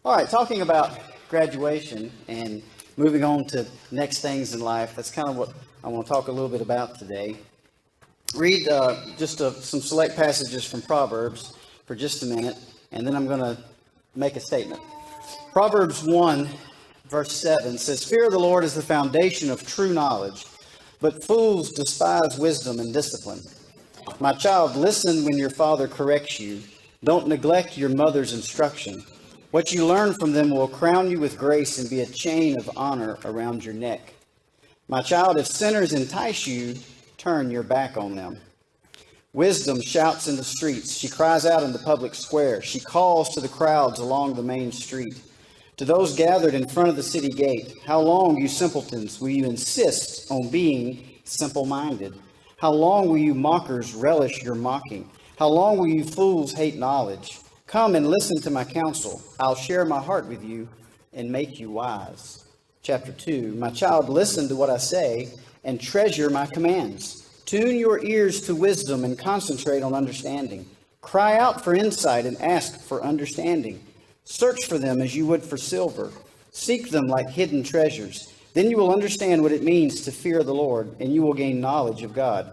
All right, talking about graduation and moving on to next things in life, that's kind of what I want to talk a little bit about today. Read some select passages from Proverbs for just a minute, and then I'm going to make a statement. Proverbs 1, verse 7 says, "Fear of the Lord is the foundation of true knowledge, but fools despise wisdom and discipline. My child, listen when your father corrects you. Don't neglect your mother's instruction. What you learn from them will crown you with grace and be a chain of honor around your neck. My child, if sinners entice you, turn your back on them. Wisdom shouts in the streets. She cries out in the public square. She calls to the crowds along the main street. To those gathered in front of the city gate, how long, you simpletons, will you insist on being simple-minded? How long will you mockers relish your mocking? How long will you fools hate knowledge? Come and listen to my counsel. I'll share my heart with you and make you wise." Chapter 2, "My child, listen to what I say and treasure my commands. Tune your ears to wisdom and concentrate on understanding. Cry out for insight and ask for understanding. Search for them as you would for silver. Seek them like hidden treasures. Then you will understand what it means to fear the Lord, and you will gain knowledge of God.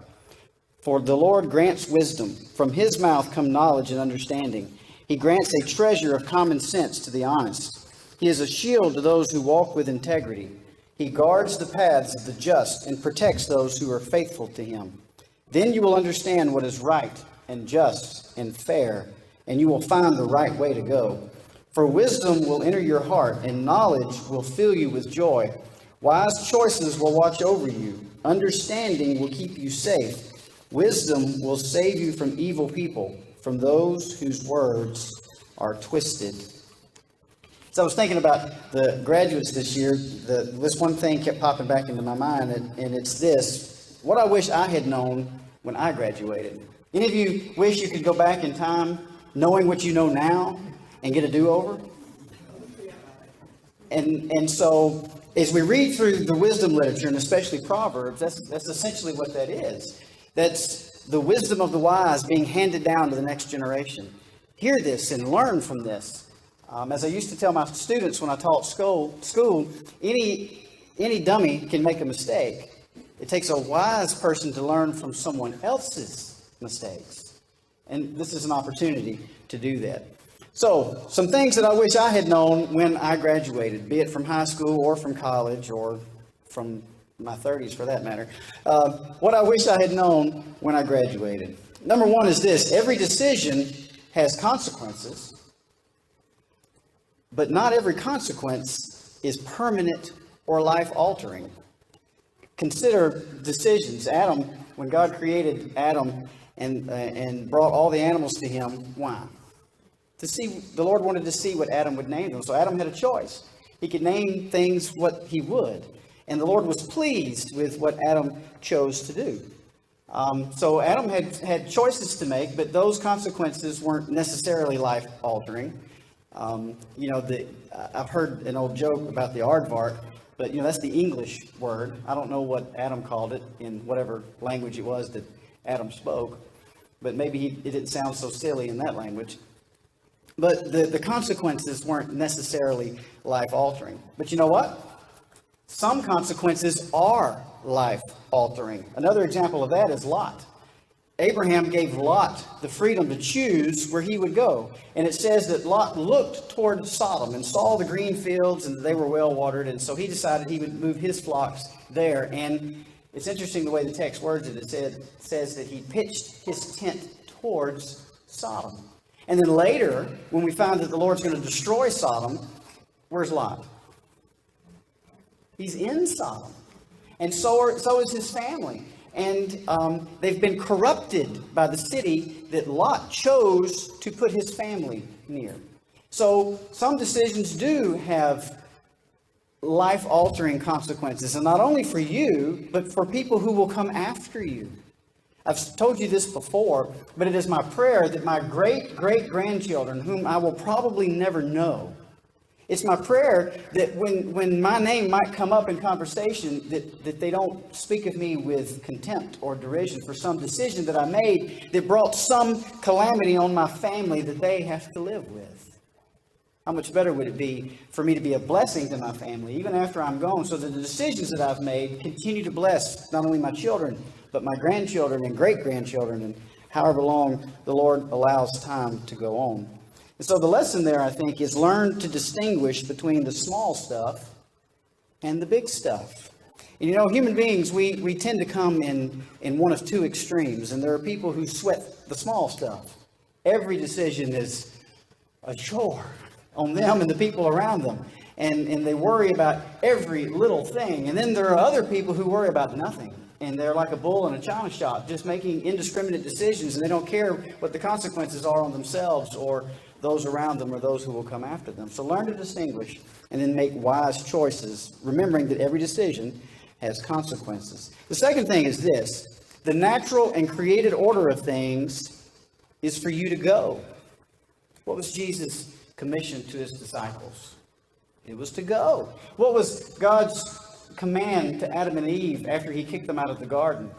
For the Lord grants wisdom. From his mouth come knowledge and understanding. He grants a treasure of common sense to the honest. He is a shield to those who walk with integrity. He guards the paths of the just and protects those who are faithful to him. Then you will understand what is right and just and fair, and you will find the right way to go. For wisdom will enter your heart, and knowledge will fill you with joy. Wise choices will watch over you. Understanding will keep you safe. Wisdom will save you from evil people, from those whose words are twisted." So I was thinking about the graduates this year. This one thing kept popping back into my mind, and it's this: what I wish I had known when I graduated. Any of you wish you could go back in time knowing what you know now and get a do-over? And so as we read through the wisdom literature, and especially Proverbs, that's essentially what that is. That's the wisdom of the wise being handed down to the next generation. Hear this and learn from this. As I used to tell my students when I taught school, any dummy can make a mistake. It takes a wise person to learn from someone else's mistakes. And this is an opportunity to do that. So, some things that I wish I had known when I graduated, be it from high school or from college or from my 30s for that matter. What I wish I had known when I graduated. Number one is this: every decision has consequences, but not every consequence is permanent or life-altering. Consider decisions. Adam, when God created Adam and brought all the animals to him, why? The Lord wanted to see what Adam would name them. So Adam had a choice. He could name things what he would. And the Lord was pleased with what Adam chose to do. So Adam had choices to make, but those consequences weren't necessarily life-altering. I've heard an old joke about the aardvark, but that's the English word. I don't know what Adam called it in whatever language it was that Adam spoke, but maybe it didn't sound so silly in that language. But the consequences weren't necessarily life-altering. But you know what? Some consequences are life-altering. Another example of that is Lot. Abraham gave Lot the freedom to choose where he would go. And it says that Lot looked toward Sodom and saw the green fields and they were well watered. And so he decided he would move his flocks there. And it's interesting the way the text words it. It says that he pitched his tent towards Sodom. And then later, when we find that the Lord's going to destroy Sodom, where's Lot? He's in Sodom. And so is his family. And they've been corrupted by the city that Lot chose to put his family near. So some decisions do have life-altering consequences. And not only for you, but for people who will come after you. I've told you this before, but it is my prayer that my great-great-grandchildren, whom I will probably never know, it's my prayer that when my name might come up in conversation, that they don't speak of me with contempt or derision for some decision that I made that brought some calamity on my family that they have to live with. How much better would it be for me to be a blessing to my family, even after I'm gone, so that the decisions that I've made continue to bless not only my children, but my grandchildren and great-grandchildren, and however long the Lord allows time to go on. And so the lesson there, I think, is learn to distinguish between the small stuff and the big stuff. And human beings, we tend to come in one of two extremes, and there are people who sweat the small stuff. Every decision is a chore on them and the people around them. And they worry about every little thing. And then there are other people who worry about nothing. And they're like a bull in a china shop, just making indiscriminate decisions. And they don't care what the consequences are on themselves or those around them or those who will come after them. So learn to distinguish and then make wise choices, remembering that every decision has consequences. The second thing is this: the natural and created order of things is for you to go. What was Jesus' commission to his disciples? It was to go. What was God's command to Adam and Eve after he kicked them out of the garden?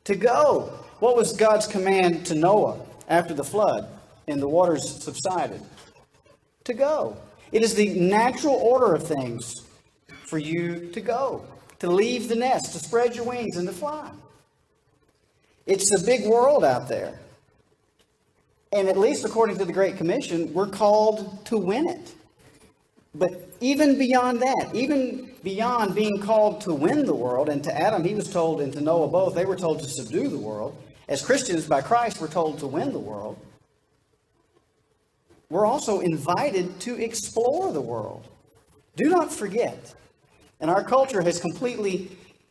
To go. What was God's command to Noah after the flood and the waters subsided? To go. It is the natural order of things for you to go, to leave the nest, to spread your wings and to fly. It's a big world out there. And at least according to the Great Commission, we're called to win it. But even beyond that, even beyond being called to win the world, and to Adam he was told, and to Noah both, they were told to subdue the world. As Christians by Christ, we're told to win the world. We're also invited to explore the world. Do not forget. And our culture has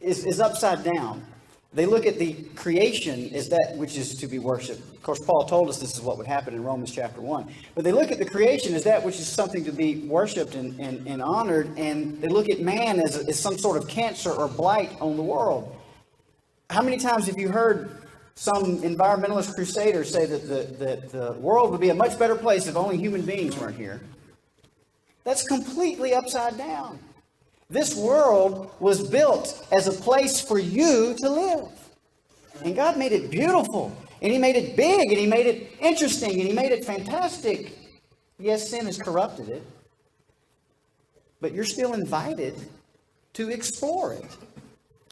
is upside down. They look at the creation as that which is to be worshipped. Of course, Paul told us this is what would happen in Romans chapter 1. But they look at the creation as that which is something to be worshipped and honored. And they look at man as some sort of cancer or blight on the world. How many times have you heard some environmentalist crusader say that the world would be a much better place if only human beings weren't here? That's completely upside down. This world was built as a place for you to live. And God made it beautiful. And He made it big. And He made it interesting. And He made it fantastic. Yes, sin has corrupted it. But you're still invited to explore it.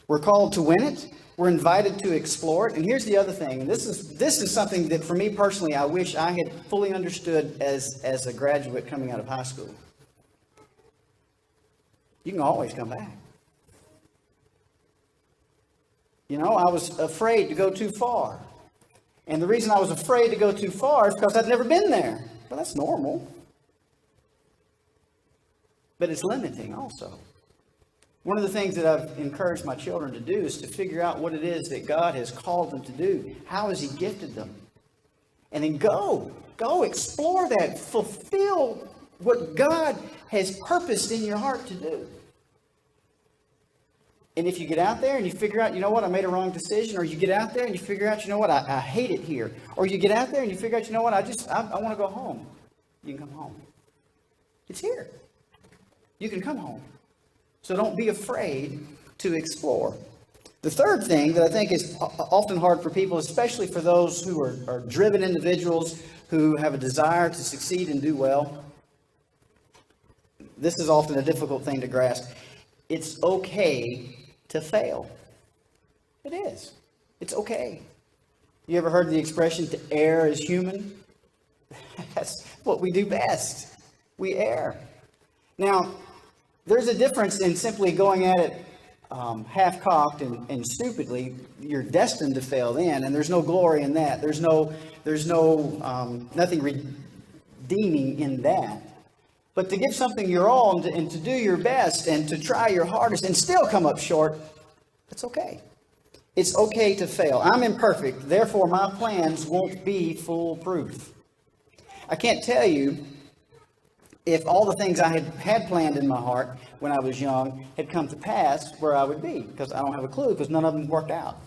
We're called to win it. We're invited to explore it. And here's the other thing. And this is something that for me personally, I wish I had fully understood as a graduate coming out of high school. You can always come back. I was afraid to go too far. And the reason I was afraid to go too far is because I'd never been there. Well, that's normal. But it's limiting also. One of the things that I've encouraged my children to do is to figure out what it is that God has called them to do. How has He gifted them? And then go explore that. Fulfill what God has purposed in your heart to do. And if you get out there and you figure out, I made a wrong decision, or you get out there and you figure out, I hate it here, or you get out there and you figure out, I want to go home. You can come home. It's here. You can come home. So don't be afraid to explore. The third thing that I think is often hard for people, especially for those who are driven individuals who have a desire to succeed and do well, this is often a difficult thing to grasp. It's okay to fail. It is. It's okay. You ever heard the expression, to err is human? That's what we do best. We err. Now, there's a difference in simply going at it half-cocked and stupidly. You're destined to fail then, and there's no glory in that. There's nothing redeeming in that. But to give something your all and to do your best and to try your hardest and still come up short, it's okay. It's okay to fail. I'm imperfect, therefore my plans won't be foolproof. I can't tell you if all the things I had planned in my heart when I was young had come to pass, where I would be, because I don't have a clue, because none of them worked out.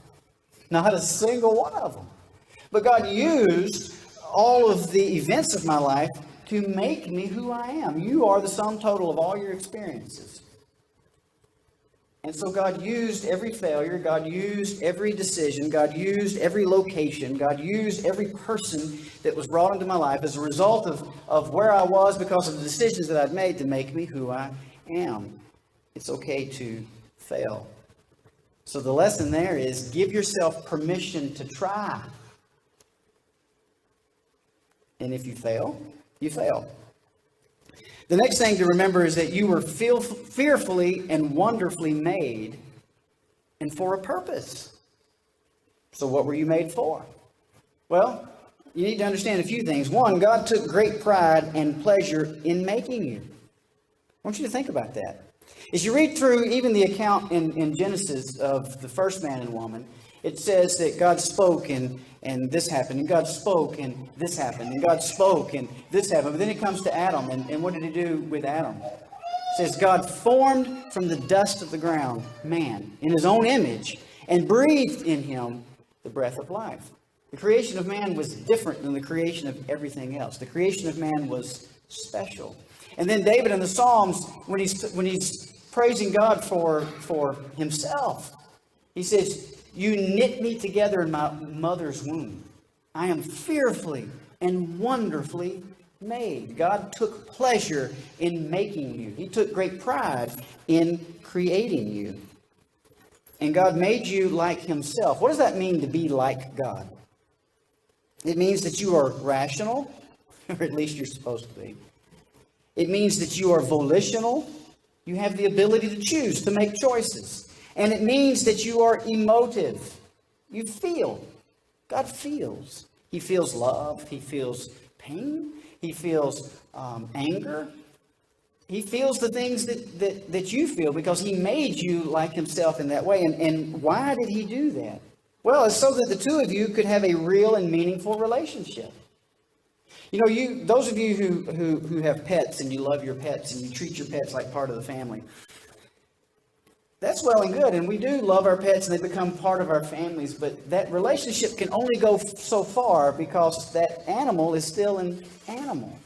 Not a single one of them. But God used all of the events of my life to make me who I am. You are the sum total of all your experiences. And so God used every failure, God used every decision, God used every location, God used every person that was brought into my life as a result of where I was because of the decisions that I'd made to make me who I am. It's okay to fail. So the lesson there is give yourself permission to try. And if you fail, you fail. The next thing to remember is that you were fearfully and wonderfully made and for a purpose. So what were you made for? Well, you need to understand a few things. One, God took great pride and pleasure in making you. I want you to think about that. As you read through even the account in Genesis of the first man and woman, it says that God spoke and this happened, and God spoke and this happened, and God spoke and this happened. But then it comes to Adam, and what did he do with Adam? It says God formed from the dust of the ground man in his own image and breathed in him the breath of life. The creation of man was different than the creation of everything else. The creation of man was special. And then David in the Psalms, when he's praising God for himself, he says, you knit me together in my mother's womb. I am fearfully and wonderfully made. God took pleasure in making you. He took great pride in creating you. And God made you like himself. What does that mean to be like God? It means that you are rational, or at least you're supposed to be. It means that you are volitional. You have the ability to choose, to make choices. And it means that you are emotive. You feel. God feels. He feels love. He feels pain. He feels anger. He feels the things that you feel because he made you like himself in that way. And why did he do that? Well, it's so that the two of you could have a real and meaningful relationship. You know, those of you who have pets and you love your pets and you treat your pets like part of the family, that's well and good, and we do love our pets and they become part of our families, but that relationship can only go so far because that animal is still an animal.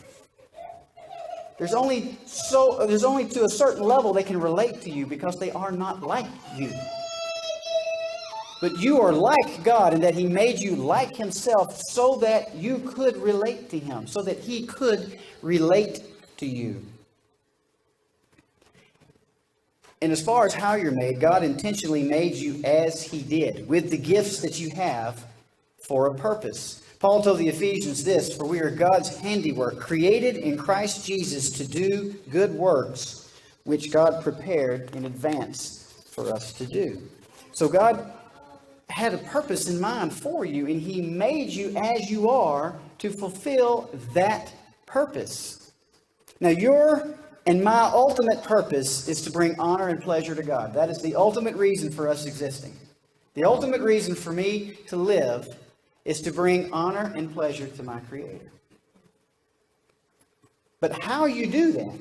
There's only to a certain level they can relate to you because they are not like you. But you are like God in that he made you like himself so that you could relate to him, so that he could relate to you. And as far as how you're made, God intentionally made you as he did, with the gifts that you have for a purpose. Paul told the Ephesians this, for we are God's handiwork, created in Christ Jesus to do good works, which God prepared in advance for us to do. So God had a purpose in mind for you, and he made you as you are to fulfill that purpose. Now, your and my ultimate purpose is to bring honor and pleasure to God. That is the ultimate reason for us existing. The ultimate reason for me to live is to bring honor and pleasure to my Creator. But how you do that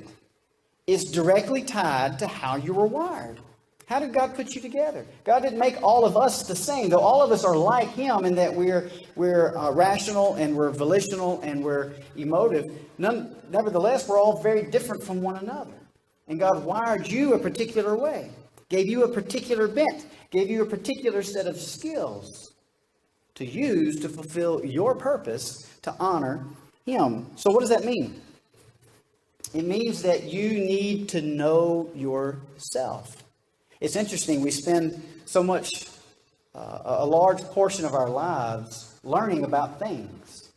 is directly tied to how you were wired. How did God put you together? God didn't make all of us the same, though all of us are like him in that we're rational and we're volitional and we're emotive. Nevertheless, we're all very different from one another. And God wired you a particular way, gave you a particular bent, gave you a particular set of skills to use to fulfill your purpose to honor him. So what does that mean? It means that you need to know yourself. It's interesting, we spend so much, a large portion of our lives learning about things.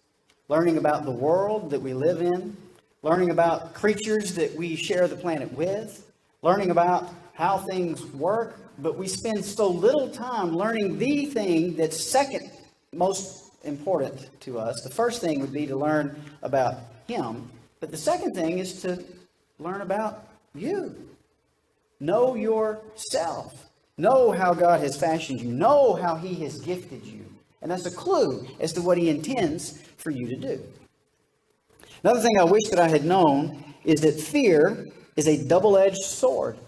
Learning about the world that we live in. Learning about creatures that we share the planet with. Learning about how things work. But we spend so little time learning the thing that's second most important to us. The first thing would be to learn about him. But the second thing is to learn about you. Know yourself. Know how God has fashioned you. Know how he has gifted you. And that's a clue as to what he intends for you to do. Another thing I wish that I had known is that fear is a double-edged sword.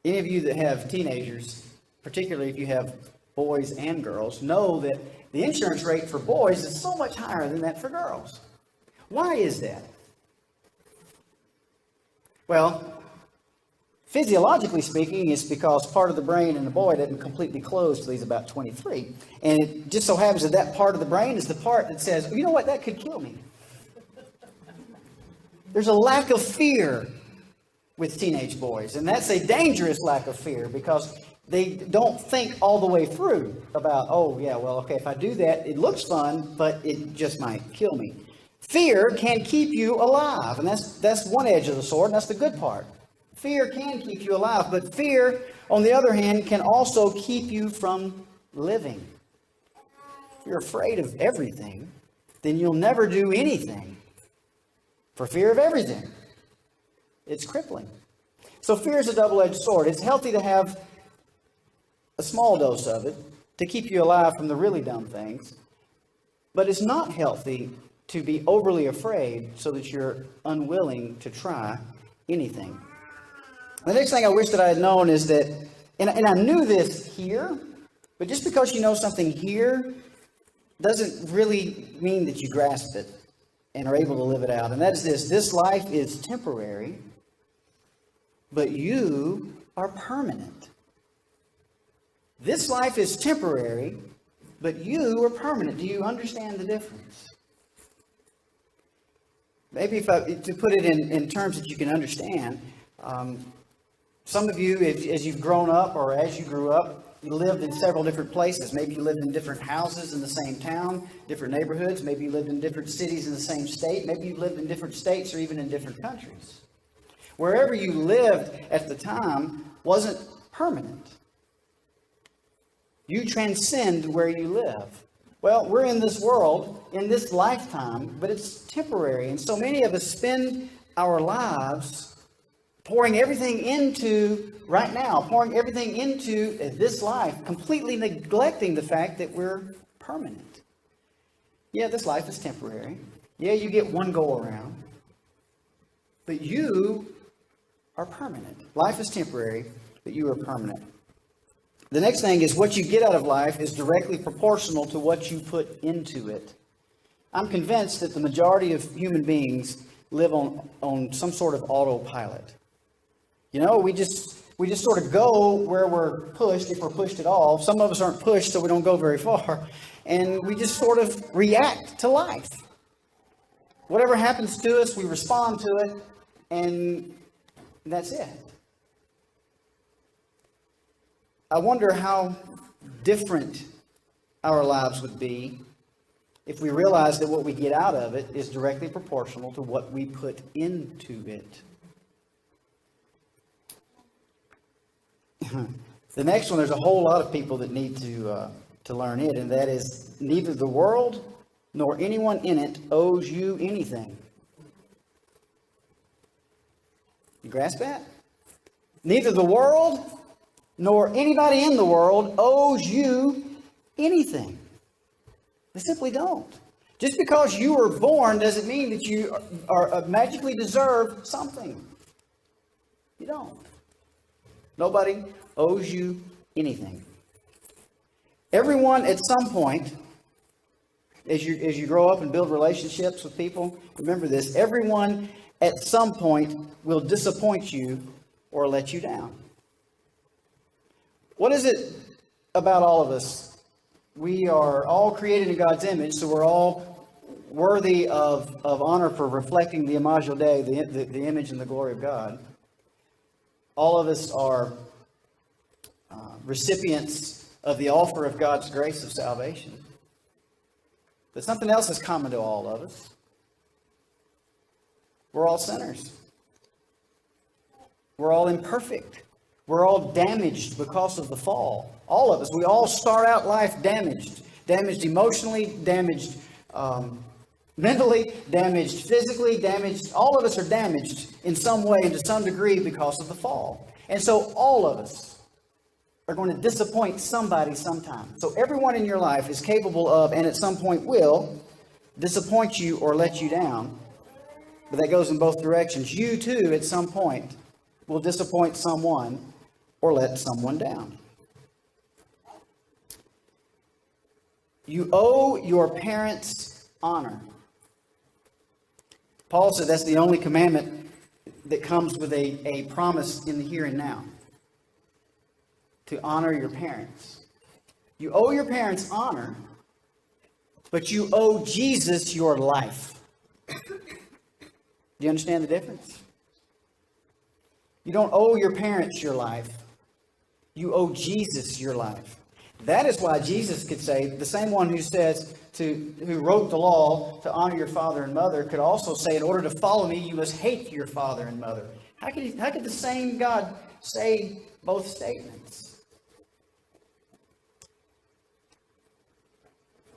Any of you that have teenagers, particularly if you have boys and girls, know that the insurance rate for boys is so much higher than that for girls. Why is that? Well, Physiologically speaking, it's because part of the brain in the boy doesn't completely close till he's about 23. And it just so happens that that part of the brain is the part that says, you know what, that could kill me. There's a lack of fear with teenage boys. And that's a dangerous lack of fear because they don't think all the way through about, oh, yeah, well, okay, if I do that, it looks fun, but it just might kill me. Fear can keep you alive. And that's one edge of the sword, and that's the good part. Fear can keep you alive, but fear, on the other hand, can also keep you from living. If you're afraid of everything, then you'll never do anything for fear of everything. It's crippling. So fear is a double-edged sword. It's healthy to have a small dose of it to keep you alive from the really dumb things, but it's not healthy to be overly afraid so that you're unwilling to try anything. The next thing I wish that I had known is that, and I knew this here, but just because you know something here doesn't really mean that you grasp it and are able to live it out. And that's this. This life is temporary, but you are permanent. This life is temporary, but you are permanent. Do you understand the difference? Maybe to put it in terms that you can understand, some of you, as you've grown up or as you grew up, you lived in several different places. Maybe you lived in different houses in the same town, different neighborhoods. Maybe you lived in different cities in the same state. Maybe you lived in different states or even in different countries. Wherever you lived at the time wasn't permanent. You transcend where you live. Well, we're in this world, in this lifetime, but it's temporary. And so many of us spend our lives pouring everything into right now, pouring everything into this life, completely neglecting the fact that we're permanent. Yeah, this life is temporary. Yeah, you get one go around. But you are permanent. Life is temporary, but you are permanent. The next thing is what you get out of life is directly proportional to what you put into it. I'm convinced that the majority of human beings live on some sort of autopilot. You know, we just sort of go where we're pushed, if we're pushed at all. Some of us aren't pushed, so we don't go very far. And we just sort of react to life. Whatever happens to us, we respond to it, and that's it. I wonder how different our lives would be if we realized that what we get out of it is directly proportional to what we put into it. The next one, there's a whole lot of people that need to learn it, and that is neither the world nor anyone in it owes you anything. You grasp that? Neither the world nor anybody in the world owes you anything. They simply don't. Just because you were born doesn't mean that you are magically deserve something. You don't. Nobody owes you anything. Everyone at some point, as you grow up and build relationships with people, remember this, everyone at some point will disappoint you or let you down. What is it about all of us? We are all created in God's image, so we're all worthy of honor for reflecting the Imago Dei, the image and the glory of God. All of us are recipients of the offer of God's grace of salvation. But something else is common to all of us. We're all sinners. We're all imperfect. We're all damaged because of the fall. All of us. We all start out life damaged. Damaged emotionally, damaged mentally, damaged physically, damaged. All of us are damaged in some way and to some degree because of the fall. And so all of us are going to disappoint somebody sometime. So everyone in your life is capable of, and at some point will, disappoint you or let you down. But that goes in both directions. You too, at some point, will disappoint someone or let someone down. You owe your parents honor. Paul said that's the only commandment that comes with a promise in the here and now. To honor your parents. You owe your parents honor, but you owe Jesus your life. Do you understand the difference? You don't owe your parents your life. You owe Jesus your life. That is why Jesus could say, the same one who says who wrote the law to honor your father and mother, could also say, in order to follow me, you must hate your father and mother. How could the same God say both statements?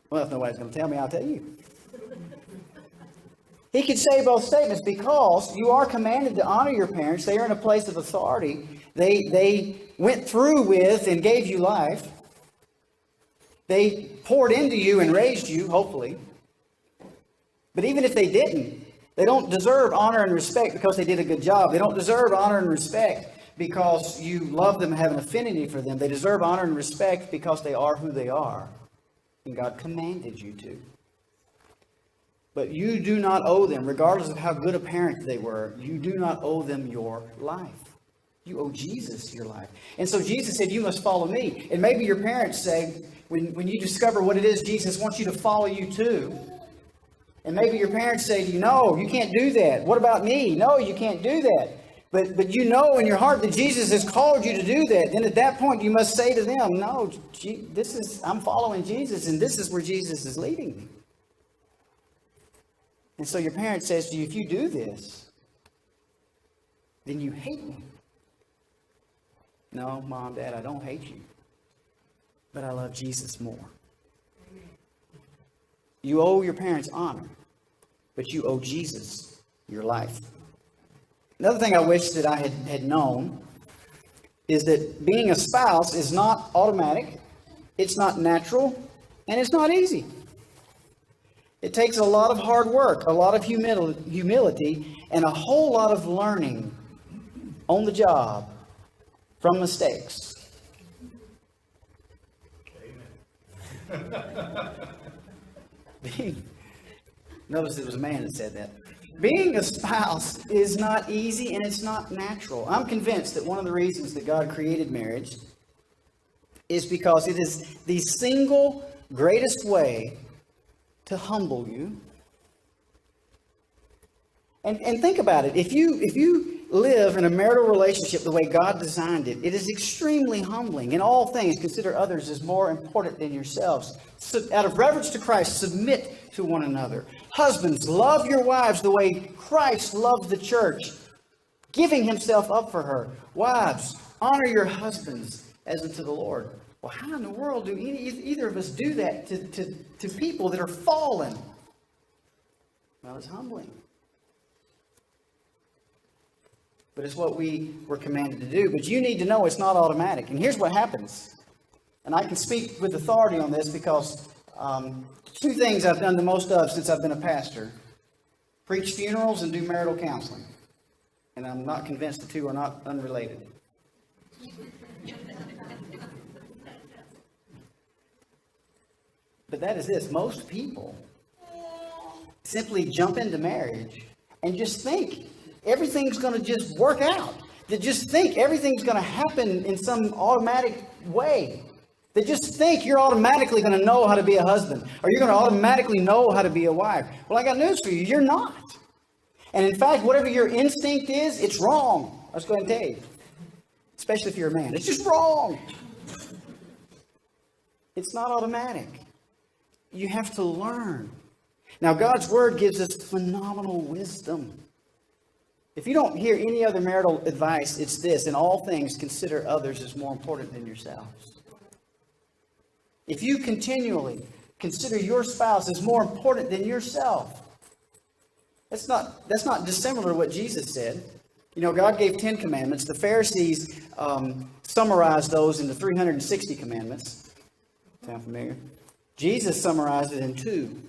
Well, if nobody's going to tell me, I'll tell you. He could say both statements because you are commanded to honor your parents. They are in a place of authority. They went through with and gave you life. They poured into you and raised you, hopefully. But even if they didn't, they don't deserve honor and respect because they did a good job. They don't deserve honor and respect because you love them and have an affinity for them. They deserve honor and respect because they are who they are. And God commanded you to. But you do not owe them, regardless of how good a parent they were, you do not owe them your life. You owe Jesus your life. And so Jesus said, you must follow me. And maybe your parents say, when you discover what it is Jesus wants you to follow you to, and maybe your parents say to you, no, you can't do that. What about me? No, you can't do that. But you know in your heart that Jesus has called you to do that. Then at that point you must say to them, no, I'm following Jesus, and this is where Jesus is leading me. And so your parent says to you, if you do this, then you hate me. No, Mom, Dad, I don't hate you. But I love Jesus more. You owe your parents honor, but you owe Jesus your life. Another thing I wish that I had known is that being a spouse is not automatic, it's not natural, and it's not easy. It takes a lot of hard work, a lot of humility, and a whole lot of learning on the job from mistakes. Notice it was a man that said that. Being a spouse is not easy and it's not natural. I'm convinced that one of the reasons that God created marriage is because it is the single greatest way to humble you. And think about it. If you live in a marital relationship the way God designed it, it is extremely humbling. In all things, consider others as more important than yourselves. So, out of reverence to Christ, submit to one another. Husbands, love your wives the way Christ loved the church, giving himself up for her. Wives, honor your husbands as unto the Lord. Well, how in the world do either of us do that to people that are fallen? Well, it's humbling. But it's what we were commanded to do. But you need to know it's not automatic. And here's what happens. And I can speak with authority on this because two things I've done the most of since I've been a pastor. Preach funerals and do marital counseling. And I'm not convinced the two are not unrelated. But that is this. Most people simply jump into marriage and just think everything's going to just work out. They just think everything's going to happen in some automatic way. They just think you're automatically going to know how to be a husband, or you're going to automatically know how to be a wife. Well, I got news for you. You're not. And in fact, whatever your instinct is, it's wrong. I was going to tell you. Especially if you're a man. It's just wrong. It's not automatic. You have to learn. Now, God's Word gives us phenomenal wisdom. If you don't hear any other marital advice, it's this: in all things, consider others as more important than yourselves. If you continually consider your spouse as more important than yourself, that's not dissimilar to what Jesus said. You know, God gave 10 commandments. The Pharisees summarized those into 360 commandments. Sound familiar? Jesus summarized it in 2.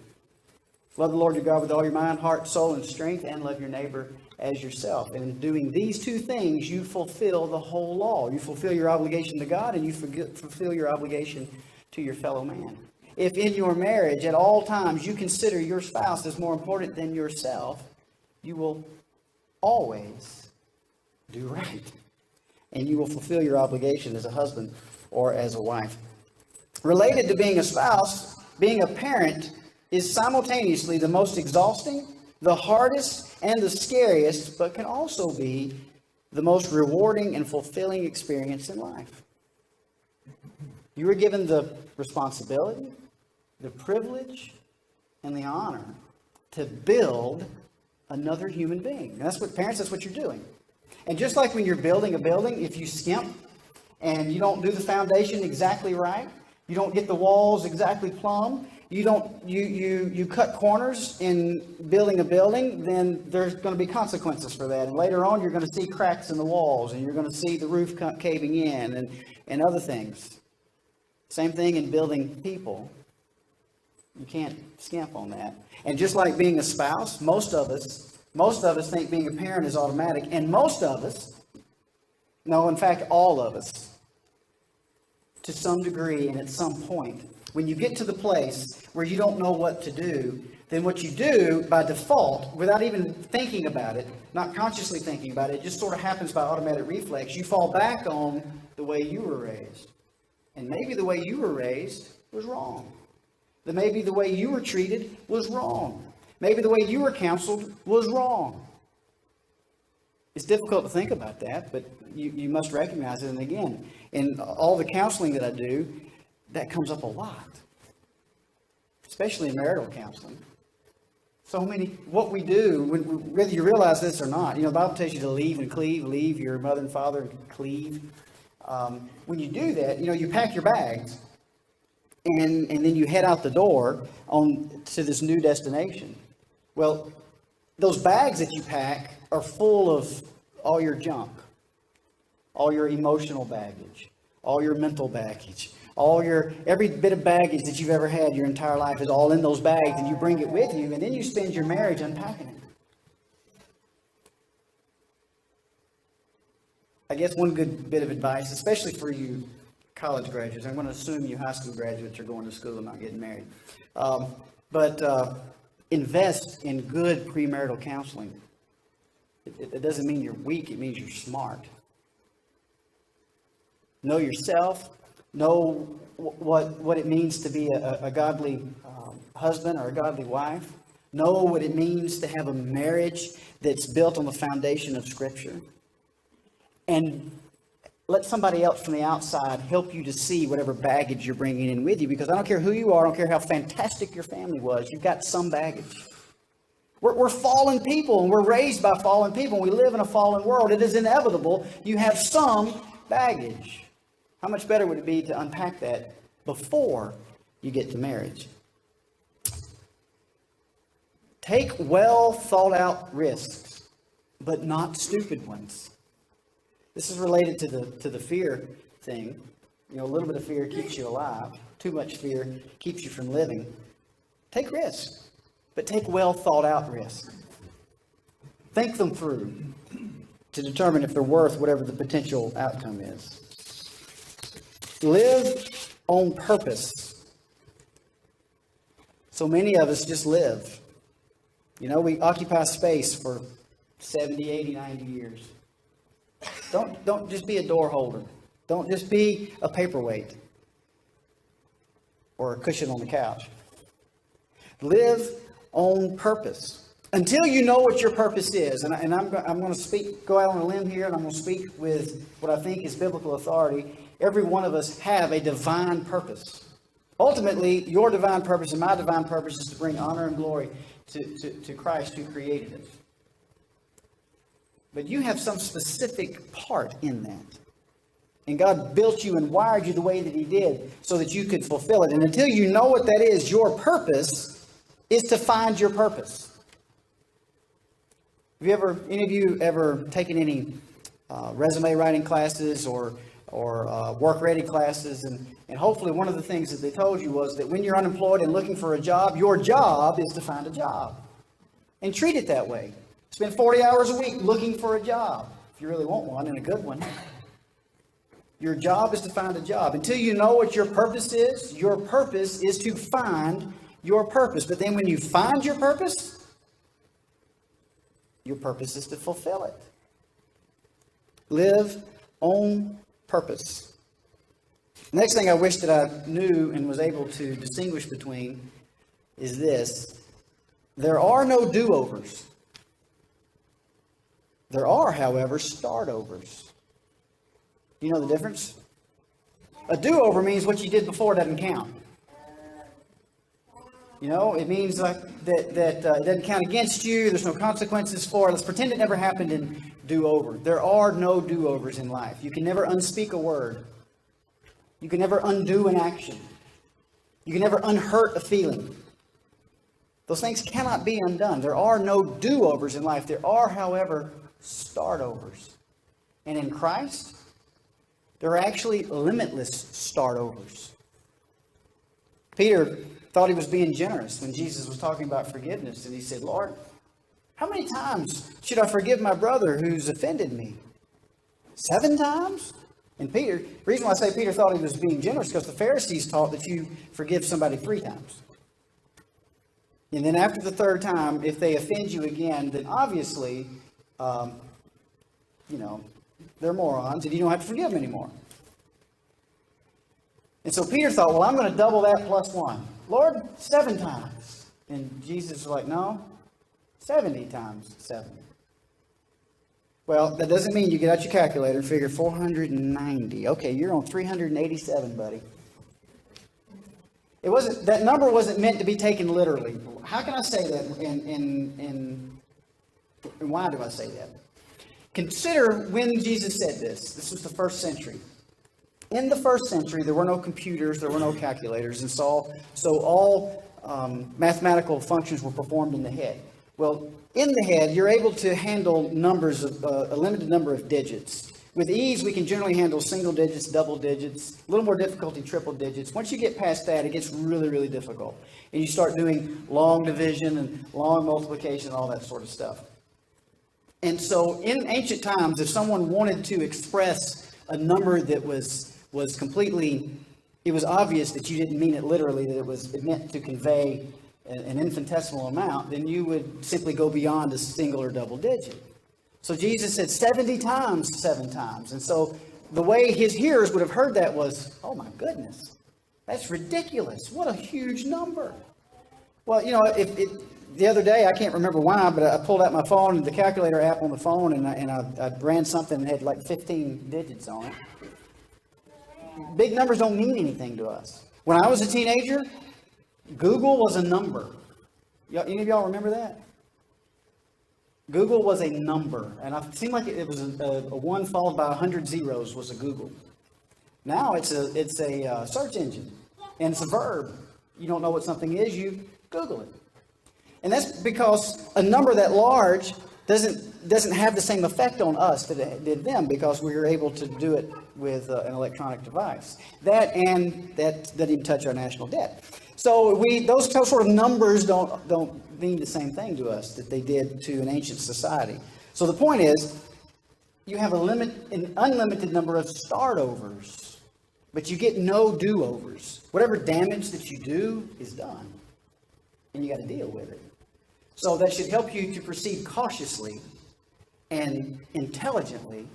Love the Lord your God with all your mind, heart, soul, and strength, and love your neighbor as yourself. And in doing these 2 things, you fulfill the whole law. You fulfill your obligation to God, and you fulfill your obligation to your fellow man. If in your marriage at all times you consider your spouse as more important than yourself, you will always do right. And you will fulfill your obligation as a husband or as a wife. Related to being a spouse, being a parent is simultaneously the most exhausting, the hardest, and the scariest, but can also be the most rewarding and fulfilling experience in life. You are given the responsibility, the privilege, and the honor to build another human being. And that's what you're doing. And just like when you're building a building, if you skimp and you don't do the foundation exactly right, you don't get the walls exactly plumb, you cut corners in building a building, then there's going to be consequences for that. And later on, you're going to see cracks in the walls, and you're going to see the roof caving in, and other things. Same thing in building people. You can't skimp on that. And just like being a spouse, most of us think being a parent is automatic, and most of us, no, in fact, all of us, to some degree and at some point, when you get to the place where you don't know what to do, then what you do by default, without even thinking about it, not consciously thinking about it, it just sort of happens by automatic reflex. You fall back on the way you were raised. And maybe the way you were raised was wrong. Maybe the way you were treated was wrong. Maybe the way you were counseled was wrong. It's difficult to think about that, but you must recognize it. And again, in all the counseling that I do, that comes up a lot, especially in marital counseling. So many, what we do, whether you realize this or not, the Bible tells you to leave and cleave, leave your mother and father and cleave. When you do that, you pack your bags, and then you head out the door to this new destination. Well, those bags that you pack are full of all your junk, all your emotional baggage, all your mental baggage, every bit of baggage that you've ever had your entire life is all in those bags, and you bring it with you, and then you spend your marriage unpacking it. I guess one good bit of advice, especially for you college graduates, I'm going to assume you high school graduates are going to school and not getting married, but invest in good premarital counseling. It doesn't mean you're weak, it means you're smart. Know yourself. Know what it means to be a godly husband or a godly wife. Know what it means to have a marriage that's built on the foundation of Scripture. And let somebody else from the outside help you to see whatever baggage you're bringing in with you. Because I don't care who you are, I don't care how fantastic your family was, you've got some baggage. We're fallen people, and we're raised by fallen people. We live in a fallen world. It is inevitable. You have some baggage. How much better would it be to unpack that before you get to marriage? Take well thought out risks, but not stupid ones. This is related to the fear thing. A little bit of fear keeps you alive. Too much fear keeps you from living. Take risks, but take well thought out risks. Think them through to determine if they're worth whatever the potential outcome is. Live on purpose. So many of us just live. We occupy space for 70, 80, 90 years. Don't just be a door holder. Don't just be a paperweight or a cushion on the couch. Live on purpose. Until you know what your purpose is, and I'm going to go out on a limb here, and I'm going to speak with what I think is biblical authority. Every one of us have a divine purpose. Ultimately, your divine purpose and my divine purpose is to bring honor and glory to Christ who created us. But you have some specific part in that. And God built you and wired you the way that He did so that you could fulfill it. And until you know what that is, your purpose is to find your purpose. Have any of you ever taken any resume writing classes or work ready classes? And hopefully one of the things that they told you was that when you're unemployed and looking for a job, your job is to find a job. And treat it that way. Spend 40 hours a week looking for a job, if you really want one, and a good one. Your job is to find a job. Until you know what your purpose is to find your purpose. But then when you find your purpose, Your purpose is to fulfill it. Live on purpose. The next thing I wish that I knew and was able to distinguish between is this. There are no do-overs. There are, however, start-overs. Do you know the difference? A do-over means what you did before doesn't count. You know, it means like that it doesn't count against you. There's no consequences for it. Let's pretend it never happened and do over. There are no do-overs in life. You can never unspeak a word. You can never undo an action. You can never unhurt a feeling. Those things cannot be undone. There are no do-overs in life. There are, however, start-overs. And in Christ, there are actually limitless start-overs. Peter thought he was being generous when Jesus was talking about forgiveness. And he said, Lord, how many times should I forgive my brother who's offended me? 7 times? And Peter, the reason why I say Peter thought he was being generous is because the Pharisees taught that you forgive somebody 3 times. And then after the 3rd time, if they offend you again, then obviously, they're morons and you don't have to forgive them anymore. And so Peter thought, well, I'm going to double that plus 1. Lord, 7 times. And Jesus was like, no, 70 times 7. Well, that doesn't mean you get out your calculator and figure 490. Okay, you're on 387, buddy. That number wasn't meant to be taken literally. How can I say that? And why do I say that? Consider when Jesus said this. This was the 1st century. In the 1st century, there were no computers, there were no calculators, and so all mathematical functions were performed in the head. Well, in the head, you're able to handle numbers of a limited number of digits. With ease, we can generally handle single digits, double digits, a little more difficulty, triple digits. Once you get past that, it gets really, really difficult. And you start doing long division and long multiplication and all that sort of stuff. And so in ancient times, if someone wanted to express a number that was completely, it was obvious that you didn't mean it literally, that it meant to convey an infinitesimal amount, then you would simply go beyond a single or double digit. So Jesus said 70 times 7 times. And so the way his hearers would have heard that was, oh my goodness, that's ridiculous. What a huge number. Well, the other day, I can't remember why, but I pulled out my phone, the calculator app on the phone, and I ran something that had like 15 digits on it. Big numbers don't mean anything to us. When I was a teenager, Google was a number. Any of y'all remember that? Google was a number, and it seemed like it was a 1 followed by 100 zeros was a Google. Now it's a search engine, and it's a verb. You don't know what something is, you Google it. And that's because a number that large doesn't have the same effect on us that it did them, because we were able to do it with an electronic device. That doesn't even touch our national debt. So those sort of numbers don't mean the same thing to us that they did to an ancient society. So the point is, you have an unlimited number of start-overs, but you get no do-overs. Whatever damage that you do is done, and you got to deal with it. So that should help you to proceed cautiously and intelligently.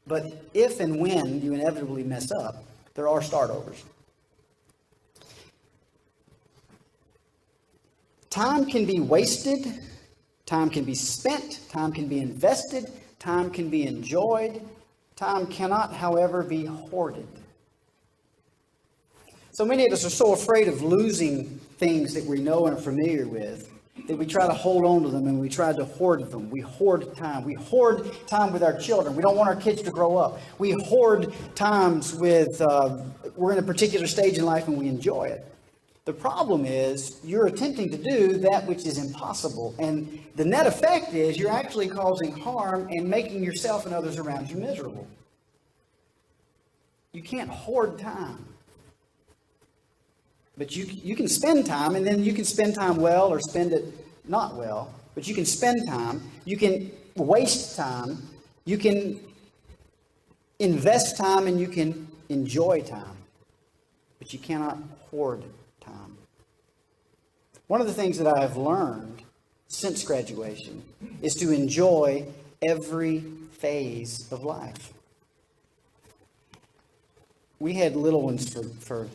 But if and when you inevitably mess up, there are start-overs. Time can be wasted, time can be spent, time can be invested, time can be enjoyed. Time cannot, however, be hoarded. So many of us are so afraid of losing things that we know and are familiar with that we try to hold on to them and we try to hoard them. We hoard time. We hoard time with our children. We don't want our kids to grow up. We hoard times with, we're in a particular stage in life and we enjoy it. The problem is you're attempting to do that which is impossible. And the net effect is you're actually causing harm and making yourself and others around you miserable. You can't hoard time. But you can spend time, and then you can spend time well or spend it not well. But you can spend time. You can waste time. You can invest time, and you can enjoy time. But you cannot hoard time. One of the things that I have learned since graduation is to enjoy every phase of life. We had little ones for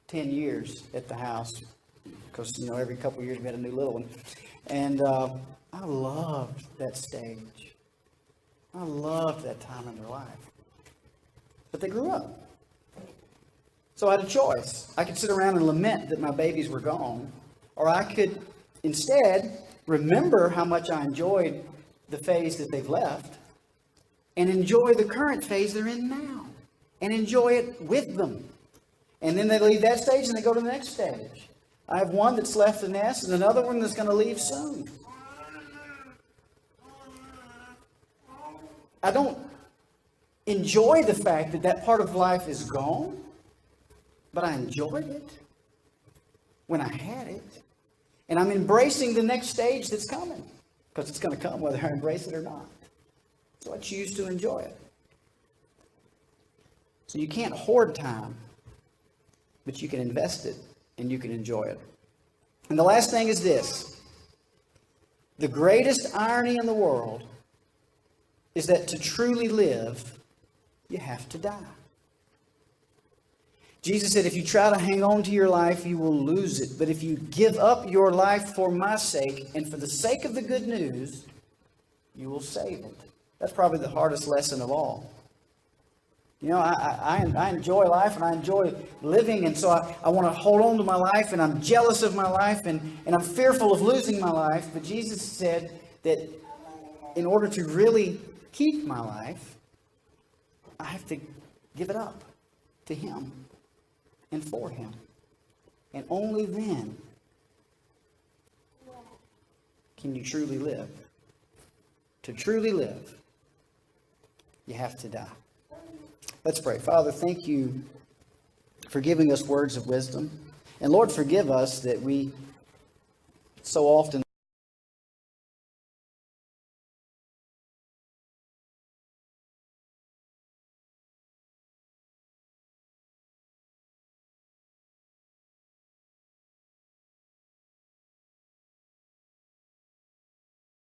10 years at the house because, every couple of years we had a new little one. And I loved that stage. I loved that time in their life. But they grew up. So I had a choice. I could sit around and lament that my babies were gone, or I could instead remember how much I enjoyed the phase that they've left and enjoy the current phase they're in now and enjoy it with them. And then they leave that stage and they go to the next stage. I have one that's left the nest and another one that's going to leave soon. I don't enjoy the fact that that part of life is gone, but I enjoyed it when I had it. And I'm embracing the next stage that's coming, because it's going to come whether I embrace it or not. So I choose to enjoy it. So you can't hoard time, but you can invest it and you can enjoy it. And the last thing is this. The greatest irony in the world is that to truly live, you have to die. Jesus said, if you try to hang on to your life, you will lose it. But if you give up your life for my sake and for the sake of the good news, you will save it. That's probably the hardest lesson of all. I enjoy life and I enjoy living, and so I want to hold on to my life, and I'm jealous of my life, and I'm fearful of losing my life. But Jesus said that in order to really keep my life, I have to give it up to Him and for Him. And only then can you truly live. To truly live, you have to die. Let's pray. Father, thank you for giving us words of wisdom. And Lord, forgive us that we so often